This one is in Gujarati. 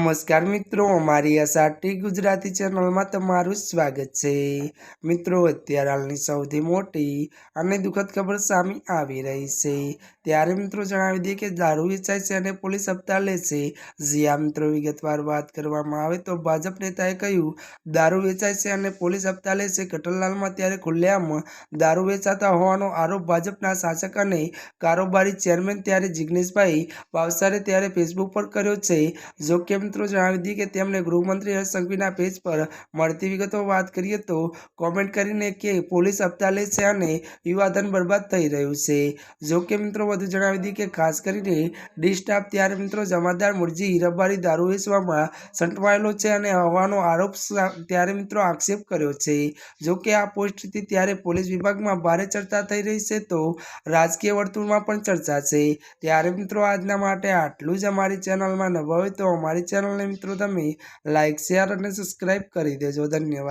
નમસ્કાર મિત્રો, અમારી એસઆરટી ગુજરાતી ચેનલમાં તમારું સ્વાગત છે। મિત્રો, અત્યારે હાલની સૌથી મોટી અને દુઃખદ ખબર સામે આવી રહી છે। ત્યારે મિત્રો જણાવી દઈએ કે દારૂ વેચાય છે અને પોલીસ હપ્તા લે છે। જ્યાં મિત્રો વિગતવાર વાત કરવામાં આવે તો ભાજપ નેતાએ કહ્યું દારૂ વેચાય છે અને પોલીસ હપ્તા લે છે। કટલલાલમાં ત્યારે ખુલ્લેઆમ દારૂ વેચાતા હોવાનો આરોપ ભાજપના શાસક અને કારોબારી ચેરમેન ત્યારે જિગ્નેશભાઈ ભાવસારે ત્યારે ફેસબુક પર કર્યો છે। જો કે મિત્રો જણાવી દઈએ કે તેમણે ગૃહમંત્રી હર્ષ સંઘવીના પેજ પર મળતી વિગતો વાત કરીએ તો કોમેન્ટ કરીને કે પોલીસ હપ્તા લે છે અને યુવાધન બરબાદ થઈ રહ્યું છે। જો કે મિત્રો વધુ જણાવી દઈએ કે ખાસ કરીને ડી સ્ટાફ ત્યારે મિત્રો જમાદાર મુરજી હીરાબારી દારૂ વેચવામાં સંડવાયેલો છે અને હોવાનો આરોપ ત્યારે મિત્રો આક્ષેપ કર્યો છે। જો કે આ પોસ્ટથી ત્યારે પોલીસ વિભાગમાં ભારે ચર્ચા થઈ રહી છે તો રાજકીય વર્તુળમાં પણ ચર્ચા છે। ત્યારે મિત્રો આજના માટે આટલું જ। અમારી ચેનલમાં નવા હોય તો અમારી ચેનલને મિત્રો તમે લાઈક, શેર અને સબસ્ક્રાઈબ કરી દેજો। ધન્યવાદ।